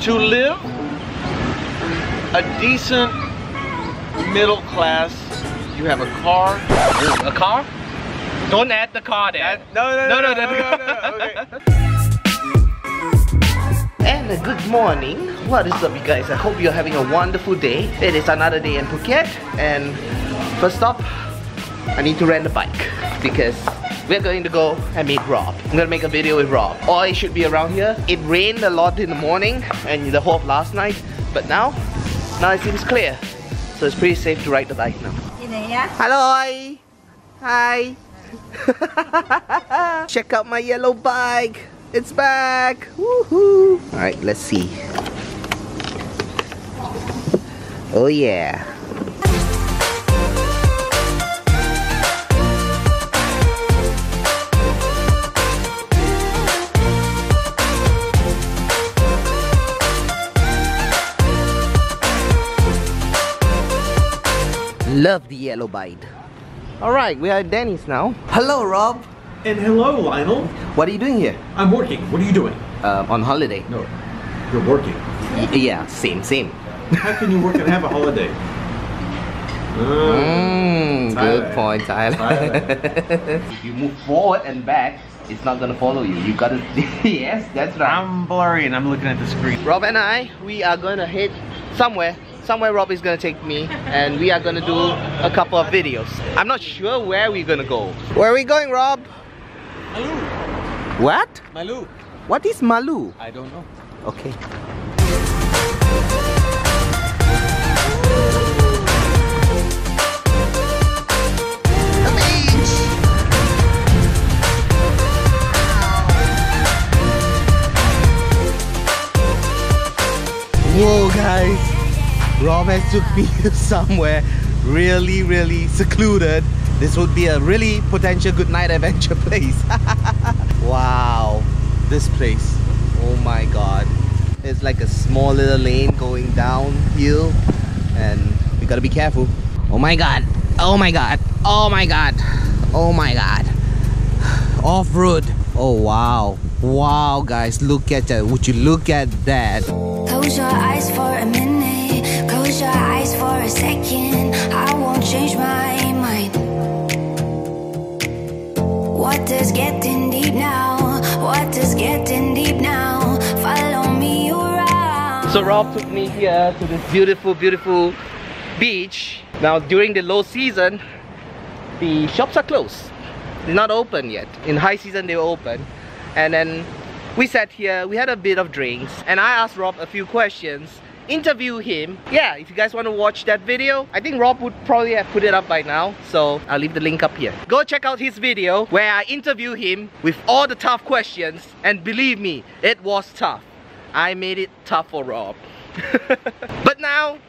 To live a decent middle class, you have a car. A car? Don't add the car there. No. Okay. And good morning. What is up, you guys? I hope you're having a wonderful day. It is another day in Phuket, and first stop, I need to rent a bike because we're going to go and meet Rob. I'm gonna make a video with Rob. Oil should be around here. It rained a lot in the morning and the whole of last night, but now it seems clear. So it's pretty safe to ride the bike now. Hello. Hi. Check out my yellow bike. It's back. Woohoo. Alright, let's see. Oh yeah. Love the yellow bike. Alright, we are at Denny's now. Hello, Rob. And hello, Lionel. What are you doing here? I'm working. What are you doing? On holiday. No, you're working. Yeah, same. How can you work and have a holiday? Good point, Thailand. If you move forward and back, it's not gonna follow you. You gotta. Yes, that's right. I'm blurry and I'm looking at the screen. Rob and I, we are gonna head somewhere. Somewhere Rob is gonna take me, and we are gonna do a couple of videos. I'm not sure where we're gonna go. Where are we going, Rob? Malu. What? Malu. What is Malu? I don't know. Okay. The beach. Whoa, guys. Rob has took me somewhere really secluded. This would be a really potential good night adventure place. Wow, this place. Oh my god. It's like a small little lane going downhill, and we gotta be careful. Oh my god. Oh my god. Oh my god. Oh my god. Off-road. Oh wow. Wow, guys, look at that. Would you look at that? Close your eyes for a minute. Close your eyes for a second. I won't change my mind. Water's getting deep now. Water's getting deep now. Follow me around. So Rob took me here to this beautiful beach. Now during the low season, the shops are closed. They're not open yet. In high season they were open. And then we sat here, we had a bit of drinks, and I asked Rob a few questions, interview him. Yeah, if you guys want to watch that video, I think Rob would probably have put it up by now, so I'll leave the link up here. Go check out his video where I interview him with all the tough questions, and believe me, it was tough. I made it tough for Rob. But now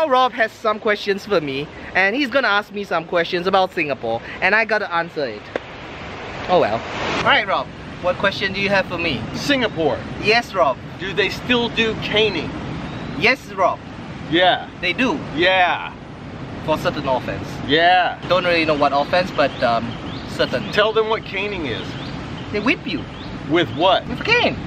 Rob has some questions for me, and he's gonna ask me some questions about Singapore, and I gotta answer it. Oh well. Alright, Rob. What question do you have for me? Singapore. Yes, Rob. Do they still do caning? Yes, Rob. Yeah. They do. Yeah. For certain offense. Yeah. Don't really know what offense, but certain. Tell them what caning is. They whip you. With what? With a cane.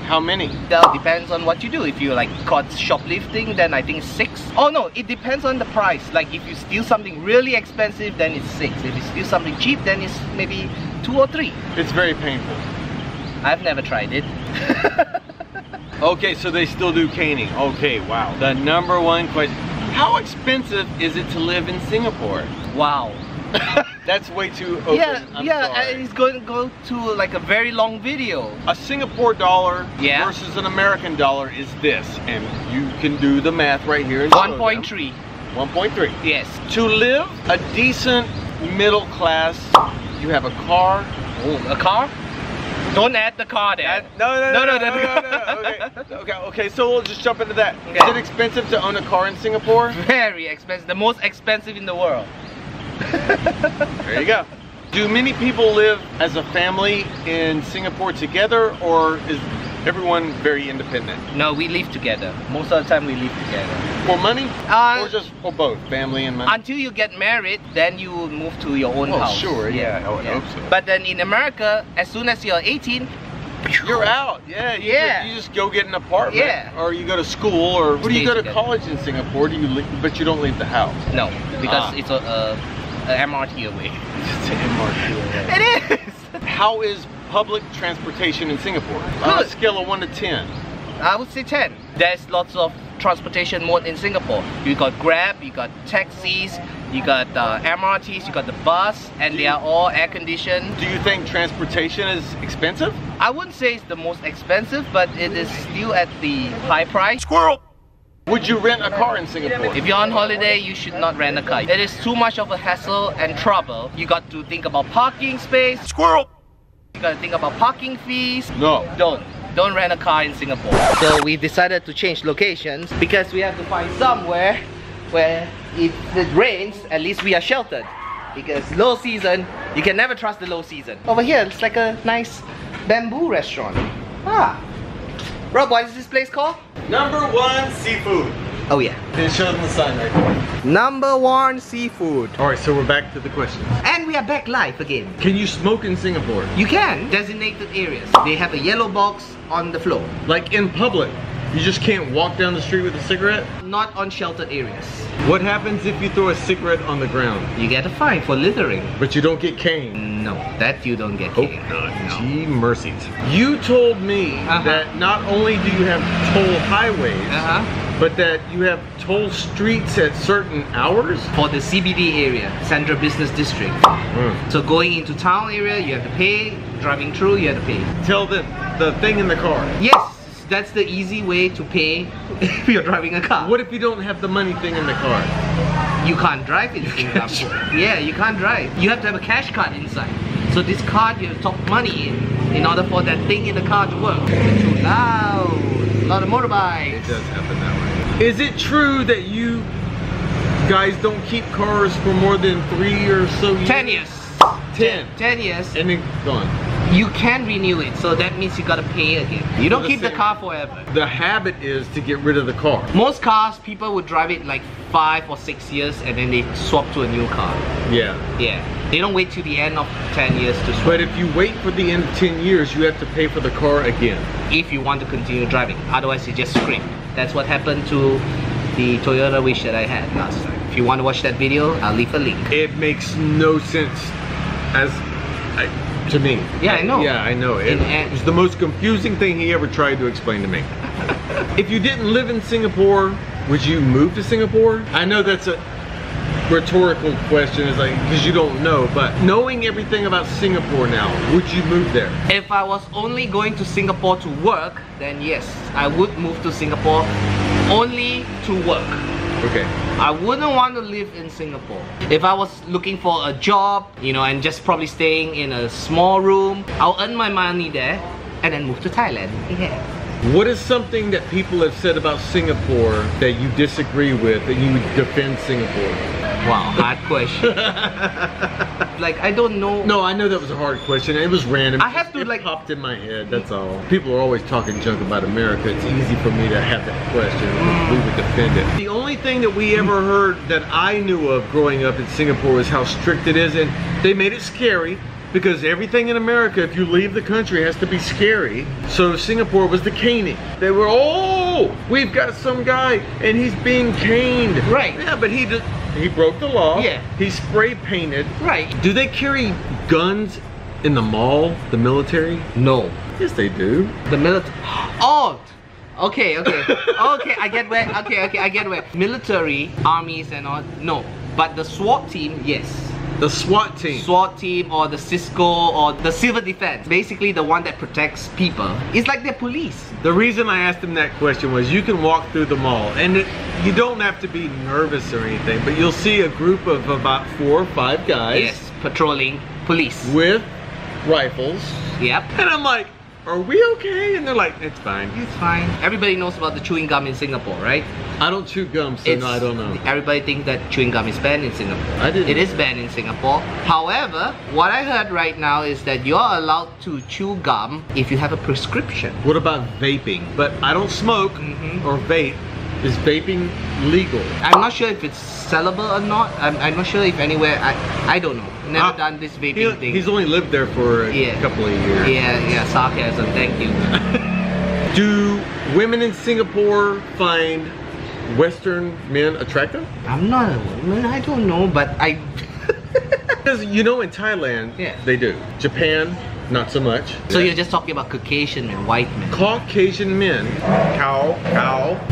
How many? That depends on what you do. If you like caught shoplifting, then I think 6. Oh no, it depends on the price. Like if you steal something really expensive, then it's 6. If you steal something cheap, then it's maybe 2 or 3. It's very painful. I've never tried it. Okay, so they still do caning. Okay, wow. The #1 question. How expensive is it to live in Singapore? Wow. That's way too open. Yeah, it's going to go to like a very long video. A Singapore dollar Yeah. versus an American dollar is this, and you can do the math right here. 1.3. 1.3. Yes. To live a decent middle class, you have a car. Oh, a car? Don't add the car there. No. Okay, so we'll just jump into that. Okay. Is it expensive to own a car in Singapore? Very expensive. The most expensive in the world. There you go. Do many people live as a family in Singapore together, or is everyone very independent? No, we live together. Most of the time we live together. For money? Or just for both, family and money? Until you get married, then you move to your own house. Sure, yeah, I would hope so. But then in America, as soon as you're 18, You're out. Yeah, you just go get an apartment. Yeah. Or you go to school, or what do you go to together. college in Singapore? But you don't leave the house. No, because it's a MRT away. It's an MRT away. It is. How is public transportation in Singapore? On a scale of 1 to 10. I would say 10. There's lots of transportation mode in Singapore. You got Grab, you got taxis, you got MRTs, you got the bus, and they are all air conditioned. Do you think transportation is expensive? I wouldn't say it's the most expensive, but it is still at the high price. Squirrel! Would you rent a car in Singapore? If you're on holiday, you should not rent a car. It is too much of a hassle and trouble. You got to think about parking space. Squirrel! You got to think about parking fees. No. Don't rent a car in Singapore. So we decided to change locations because we have to find somewhere where if it rains, at least we are sheltered. Because low season, you can never trust the low season. Over here, it's like a nice bamboo restaurant. Rob, what is this place called? Number 1 seafood. Oh yeah. It shows on the sign right there. Number 1 seafood. Alright, so we're back to the questions. And we are back live again. Can you smoke in Singapore? You can. Designated areas. They have a yellow box on the floor. Like in public? You just can't walk down the street with a cigarette? Not on sheltered areas. What happens if you throw a cigarette on the ground? You get a fine for littering. But you don't get caned? No, that you don't get Hope caned. not. No. Gee mercies. You told me that not only do you have toll highways, but that you have toll streets at certain hours? For the CBD area, Central Business District. So going into town area, you have to pay. Driving through, you have to pay. Tell the thing in the car. Yes, that's the easy way to pay if you're driving a car. What if you don't have the money thing in the car? You can't drive in Singapore. Yeah, you can't drive. You have to have a cash card inside. So this card, you have to top money in order for that thing in the car to work. It's too loud. A lot of motorbikes. It does happen that way. Is it true that you guys don't keep cars for more than 3 or so years? 10 years. 10 years. And then gone. You can renew it, so that means you gotta pay again. You don't keep the car forever. The habit is to get rid of the car. Most cars, people would drive it like 5 or 6 years and then they swap to a new car. Yeah. Yeah. They don't wait till the end of 10 years to swap. But if you wait for the end of 10 years, you have to pay for the car again. If you want to continue driving. Otherwise, you just scrape. That's what happened to the Toyota Wish that I had last time. If you want to watch that video, I'll leave a link. It makes no sense to me. Yeah, I know. Yeah, I know. It was the most confusing thing he ever tried to explain to me. If you didn't live in Singapore, would you move to Singapore? I know that's a rhetorical question, is like, because you don't know, but knowing everything about Singapore now, would you move there? If I was only going to Singapore to work, then yes, I would move to Singapore only to work. Okay. I wouldn't want to live in Singapore. If I was looking for a job, you know, and just probably staying in a small room, I'll earn my money there and then move to Thailand. Yeah. What is something that people have said about Singapore that you disagree with, that you would defend Singapore? Wow, hard question. Like, I don't know. No, I know that was a hard question. It was random. I have to, it like, popped in my head, that's all. People are always talking junk about America. It's easy for me to have that question. We would defend it. The only thing that we ever heard that I knew of growing up in Singapore was how strict it is, and they made it scary. Because everything in America, if you leave the country, has to be scary. So Singapore was the caning. They were, oh, we've got some guy and he's being caned. Right. Yeah, but he broke the law. Yeah. He spray painted. Right. Do they carry guns in the mall, the military? No. Yes, they do. The military. Oh. Okay. Okay, I get where. Okay, I get where. Military, armies, and all. No, but the SWAT team, yes. The SWAT team. SWAT team or the Cisco or the Civil Defense. Basically the one that protects people. It's like they're police. The reason I asked him that question was you can walk through the mall and you don't have to be nervous or anything, but you'll see a group of about 4 or 5 guys. Yes, patrolling police. With rifles. Yep. And I'm like, are we okay? And they're like, it's fine. It's fine. Everybody knows about the chewing gum in Singapore, right? I don't chew gum, so no, I don't know. Everybody thinks that chewing gum is banned in Singapore. I didn't. It is banned in Singapore. However, what I heard right now is that you're allowed to chew gum if you have a prescription. What about vaping? But I don't smoke or vape. is vaping legal? I'm not sure if it's sellable or not. I'm not sure if anywhere. I don't know. Never done this vaping thing. He's only lived there for a couple of years. Yeah, sarcasm. Thank you. Do women in Singapore find Western men attractive? I'm not a woman. I don't know, but I. Because you know, in Thailand, they do. Japan, not so much. So you're just talking about Caucasian men, white men. Caucasian men. Cow.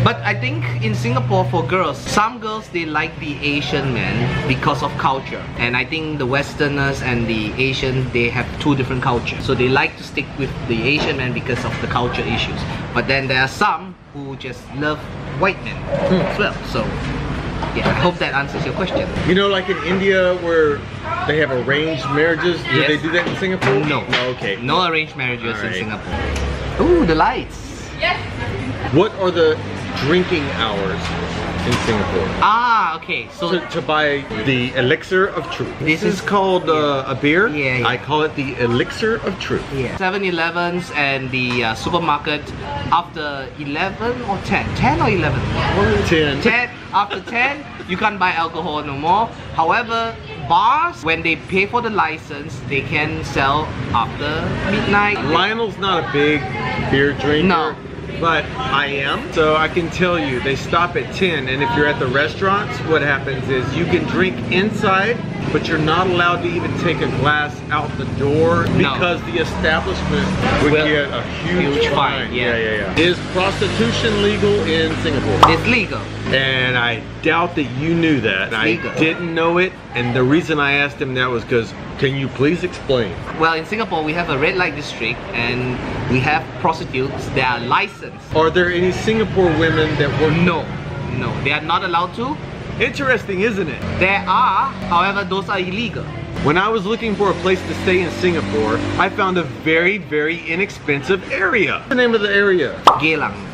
But I think in Singapore for girls, some girls they like the Asian men because of culture. And I think the Westerners and the Asian, they have two different cultures. So they like to stick with the Asian men because of the culture issues. But then there are some who just love white men as well. So yeah, I hope that answers your question. You know, like in India where they have arranged marriages, do they do that in Singapore? No. Okay. No arranged marriages in Singapore. Ooh, the lights. Yes. What are the drinking hours in Singapore? Ah, okay. So To buy the elixir of truth. This is called a beer. Yeah. I call it the elixir of truth. 7-Elevens and the supermarket after 11 or 10? 10 or 11? 10. After 10, you can't buy alcohol no more. However, bars, when they pay for the license, they can sell after midnight. Lionel's not a big beer drinker. No. But I am, so I can tell you they stop at 10, and if you're at the restaurants, what happens is you can drink inside, but you're not allowed to even take a glass out the door because the establishment would get a huge fine. Yeah. Is prostitution legal in Singapore? It's legal. And I doubt that you knew that. I didn't know it, and the reason I asked him that was because, can you please explain? Well, in Singapore we have a red light district and we have prostitutes that are licensed. Are there any Singapore women that work? No, they are not allowed to. Interesting, isn't it? There are, however, those are illegal. When I was looking for a place to stay in Singapore, I found a very, very inexpensive area. What's the name of the area? Geylang.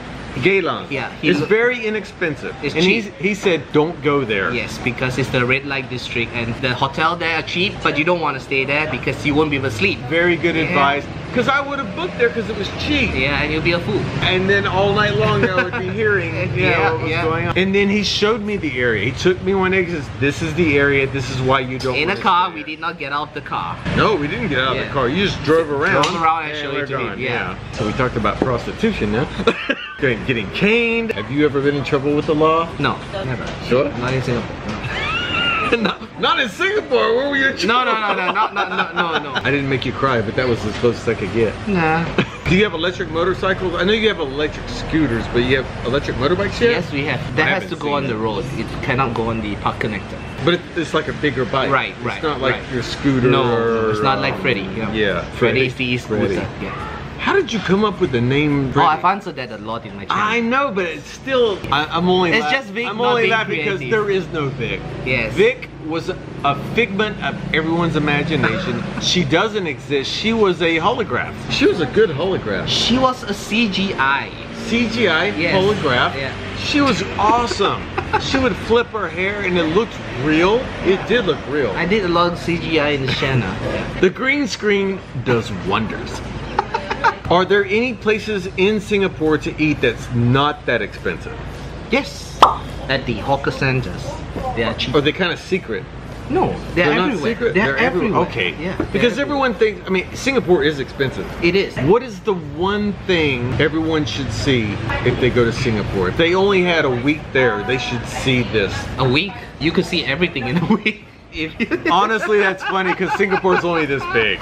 Yeah. It's very inexpensive. It's and cheap. he said, don't go there. Yes, because it's the red light district and the hotel there are cheap, but you don't want to stay there because you won't be able to sleep. Very good advice. Because I would have booked there because it was cheap. Yeah, and you'll be a fool. And then all night long I would be hearing what was going on. And then he showed me the area. He took me one day and says, this is the area, this is why you don't In a car, we did not get out of the car. No, we didn't get out of the car. You just drove around. Drove around and showed it to him. Yeah. So we talked about prostitution now. Getting caned. Have you ever been in trouble with the law? No, never. Sure? Not in Singapore. Not in Singapore. Where were you? No. I didn't make you cry, but that was as close as I could get. Nah. Do you have electric motorcycles? I know you have electric scooters, but you have electric motorbikes yet? Yes, we have. That has to go on the road. It cannot go on the park connector. But it's like a bigger bike. Right. It's not like your scooter. No, it's not like Freddy. Yeah. Freddy is the e-scooter. Yeah. How did you come up with the name Freddy? Oh, I've answered that a lot in my channel. I know, but it's still. I'm only. It's just Vic. I'm not only being laughing because creative. there is no Vic. Yes. Vic was a figment of everyone's imagination. She doesn't exist. She was a holograph. She was a good holograph. She was a CGI. CGI holograph. Yeah. She was awesome. She would flip her hair and it looked real. It did look real. I did a lot of CGI in the channel. The green screen does wonders. Are there any places in Singapore to eat that's not that expensive? Yes. At the hawker centers. They are cheap. Are they kind of secret? No, they're everywhere. Not secret? They're everywhere. Okay. Yeah. Because everyone thinks, I mean, Singapore is expensive. It is. What is the one thing everyone should see if they go to Singapore? If they only had a week there, they should see this. A week? You could see everything in a week. Honestly, that's funny because Singapore's only this big.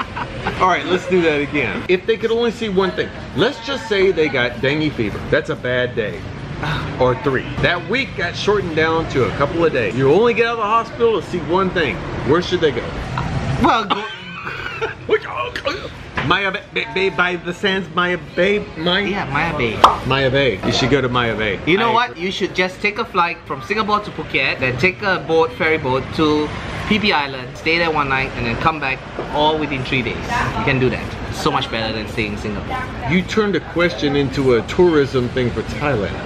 All right, let's do that again. If they could only see one thing, let's just say they got dengue fever. That's a bad day. Or 3. That week got shortened down to a couple of days. You only get out of the hospital to see one thing. Where should they go? Well, go. Maya Bay by the sands. Maya Bay. Yeah, Maya Bay. Maya Bay. You should go to Maya Bay. You know what? You should just take a flight from Singapore to Phuket, then take a ferry boat to PP Island, stay there one night, and then come back all within 3 days. You can do that. So much better than staying in Singapore. You turned a question into a tourism thing for Thailand.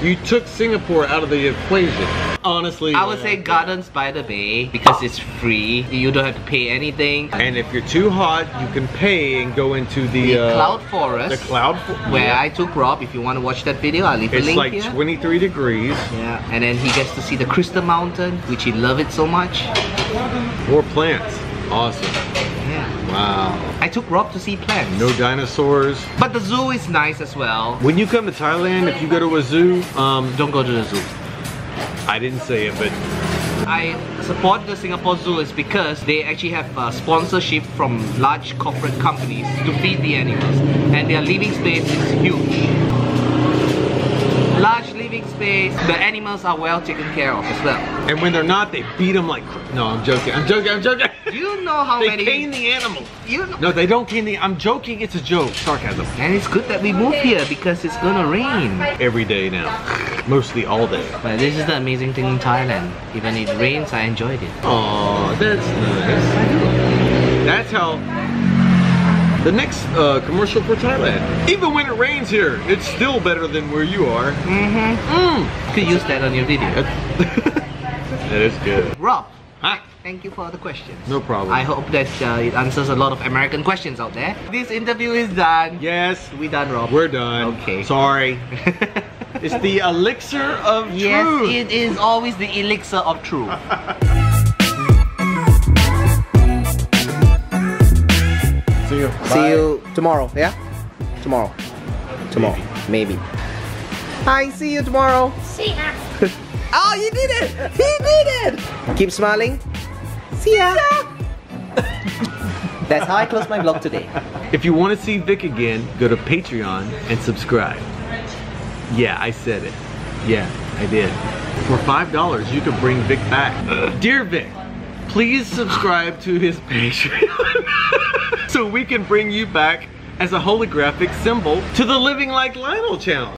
You took Singapore out of the equation. Honestly, I would say Gardens by the Bay because it's free. You don't have to pay anything. And if you're too hot, you can pay and go into the Cloud Forest. The Cloud where I took Rob. If you want to watch that video, I'll leave a link here. It's like 23 degrees. Yeah, and then he gets to see the Crystal Mountain, which he loves it so much. More plants. Awesome. Yeah. Wow. I took Rob to see plants. No dinosaurs. But the zoo is nice as well. When you come to Thailand, if you go to a zoo, don't go to the zoo. I didn't say it, but I support the Singapore Zoo is because they actually have sponsorship from large corporate companies to feed the animals, and their living space is huge. Large living space. The animals are well taken care of as well. And when they're not, they beat them like. No, I'm joking. I'm joking. I'm joking. Do you know how they many? They cane the animals. You know? No, they don't cane the. I'm joking. It's a joke. Sarcasm. And it's good that we moved here because it's gonna rain every day now. Mostly all day. But this is the amazing thing in Thailand. Even if it rains, I enjoyed it. Oh, that's nice. That's how. The next commercial for Thailand. Even when it rains here, it's still better than where you are. You could use that on your video. That is good. Rob, huh? Thank you for the questions. No problem. I hope that it answers a lot of American questions out there. This interview is done. Yes. We done, Rob. We're done. Okay. Sorry. It's the elixir of truth. Yes, it is always the elixir of truth. See you. See you tomorrow, yeah? Tomorrow. Tomorrow. Maybe. Hi, see you tomorrow. See ya. Oh, you did it! He did it! Keep smiling. See ya. That's how I close my vlog today. If you want to see Vic again, go to Patreon and subscribe. Yeah, I said it. Yeah, I did. For $5, you could bring Vic back. Dear Vic, please subscribe to his Patreon so we can bring you back as a holographic symbol to the Living Like Lionel channel.